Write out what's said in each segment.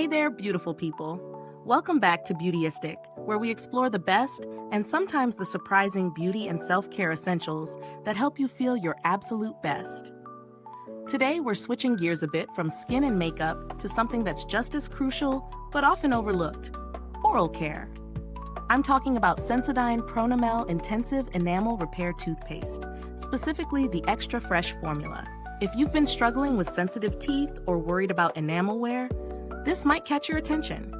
Hey there, beautiful people. Welcome back to Beautyistic, where we explore the best and sometimes the surprising beauty and self-care essentials that help you feel your absolute best. Today, we're switching gears a bit from skin and makeup to something that's just as crucial, but often overlooked: oral care. I'm talking about Sensodyne Pronamel Intensive Enamel Repair Toothpaste, specifically the Extra Fresh formula. If you've been struggling with sensitive teeth or worried about enamel wear, this might catch your attention.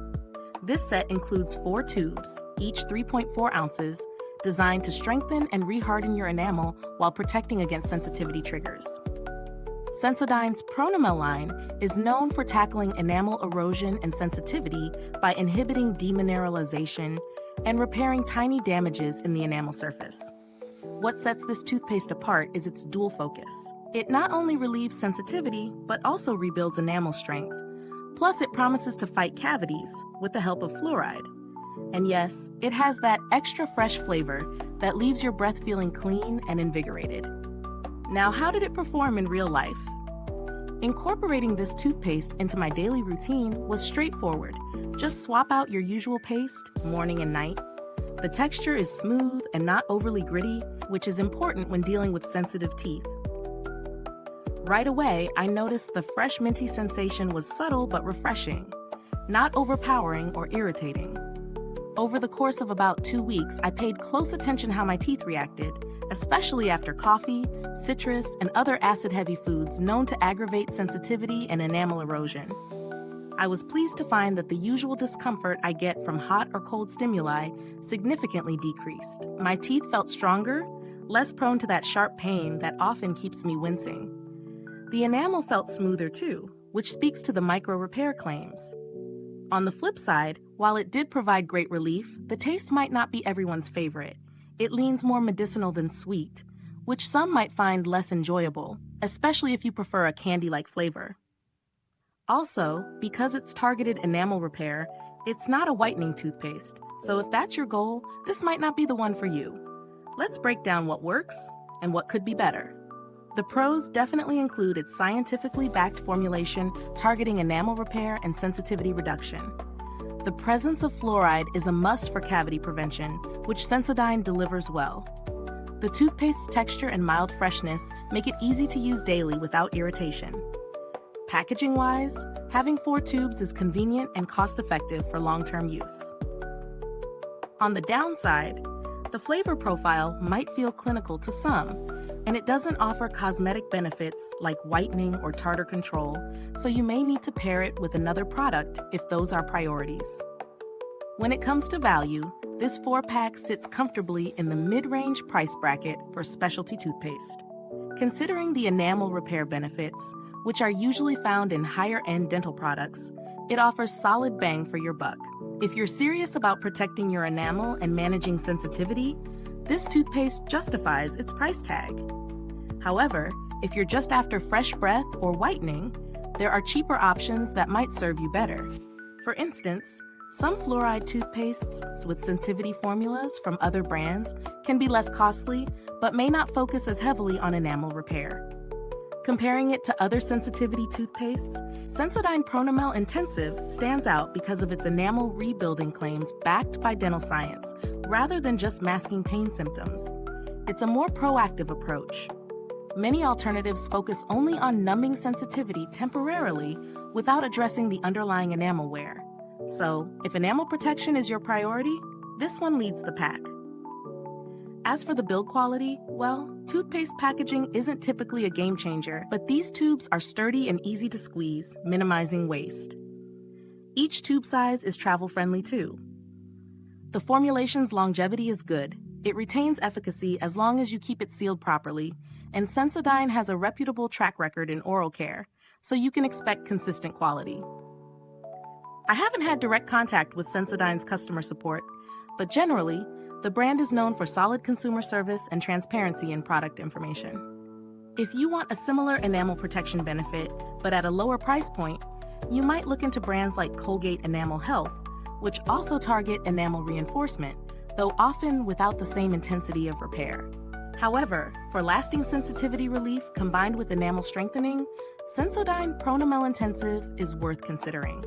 This set includes 4 tubes, each 3.4 ounces, designed to strengthen and reharden your enamel while protecting against sensitivity triggers. Sensodyne's Pronamel line is known for tackling enamel erosion and sensitivity by inhibiting demineralization and repairing tiny damages in the enamel surface. What sets this toothpaste apart is its dual focus. It not only relieves sensitivity, but also rebuilds enamel strength. Plus, it promises to fight cavities with the help of fluoride. And yes, it has that extra fresh flavor that leaves your breath feeling clean and invigorated. Now, how did it perform in real life? Incorporating this toothpaste into my daily routine was straightforward. Just swap out your usual paste morning and night. The texture is smooth and not overly gritty, which is important when dealing with sensitive teeth. Right away, I noticed the fresh minty sensation was subtle but refreshing, not overpowering or irritating. Over the course of about 2 weeks, I paid close attention how my teeth reacted, especially after coffee, citrus, and other acid-heavy foods known to aggravate sensitivity and enamel erosion. I was pleased to find that the usual discomfort I get from hot or cold stimuli significantly decreased. My teeth felt stronger, less prone to that sharp pain that often keeps me wincing. The enamel felt smoother too, which speaks to the micro-repair claims. On the flip side, while it did provide great relief, the taste might not be everyone's favorite. It leans more medicinal than sweet, which some might find less enjoyable, especially if you prefer a candy-like flavor. Also, because it's targeted enamel repair, it's not a whitening toothpaste, so if that's your goal, this might not be the one for you. Let's break down what works and what could be better. The pros definitely include its scientifically backed formulation targeting enamel repair and sensitivity reduction. The presence of fluoride is a must for cavity prevention, which Sensodyne delivers well. The toothpaste's texture and mild freshness make it easy to use daily without irritation. Packaging-wise, having 4 tubes is convenient and cost-effective for long-term use. On the downside, the flavor profile might feel clinical to some, and it doesn't offer cosmetic benefits like whitening or tartar control, so you may need to pair it with another product if those are priorities. When it comes to value, this 4-pack sits comfortably in the mid-range price bracket for specialty toothpaste. Considering the enamel repair benefits, which are usually found in higher-end dental products, it offers solid bang for your buck. If you're serious about protecting your enamel and managing sensitivity, this toothpaste justifies its price tag. However, if you're just after fresh breath or whitening, there are cheaper options that might serve you better. For instance, some fluoride toothpastes with sensitivity formulas from other brands can be less costly, but may not focus as heavily on enamel repair. Comparing it to other sensitivity toothpastes, Sensodyne Pronamel Intensive stands out because of its enamel-rebuilding claims backed by dental science, rather than just masking pain symptoms. It's a more proactive approach. Many alternatives focus only on numbing sensitivity temporarily without addressing the underlying enamel wear. So, if enamel protection is your priority, this one leads the pack. As for the build quality, well, toothpaste packaging isn't typically a game changer, but these tubes are sturdy and easy to squeeze, minimizing waste. Each tube size is travel-friendly too. The formulation's longevity is good. It retains efficacy as long as you keep it sealed properly, and Sensodyne has a reputable track record in oral care, so you can expect consistent quality. I haven't had direct contact with Sensodyne's customer support, but generally, the brand is known for solid consumer service and transparency in product information. If you want a similar enamel protection benefit, but at a lower price point, you might look into brands like Colgate Enamel Health, which also target enamel reinforcement, though often without the same intensity of repair. However, for lasting sensitivity relief combined with enamel strengthening, Sensodyne Pronamel Intensive is worth considering.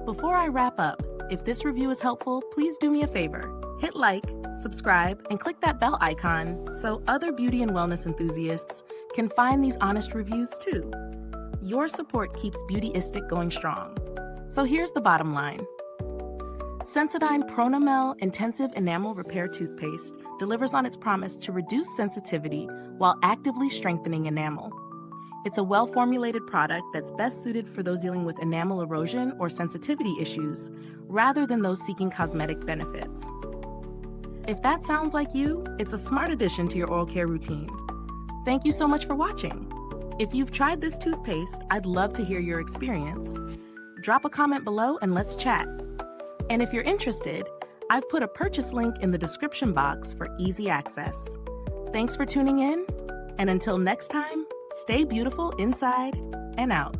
Before I wrap up, if this review is helpful, please do me a favor. Hit like, subscribe, and click that bell icon so other beauty and wellness enthusiasts can find these honest reviews too. Your support keeps Beautyistic going strong. So here's the bottom line. Sensodyne Pronamel Intensive Enamel Repair Toothpaste delivers on its promise to reduce sensitivity while actively strengthening enamel. It's a well-formulated product that's best suited for those dealing with enamel erosion or sensitivity issues, rather than those seeking cosmetic benefits. If that sounds like you, it's a smart addition to your oral care routine. Thank you so much for watching. If you've tried this toothpaste, I'd love to hear your experience. Drop a comment below and let's chat. And if you're interested, I've put a purchase link in the description box for easy access. Thanks for tuning in, and until next time, stay beautiful inside and out.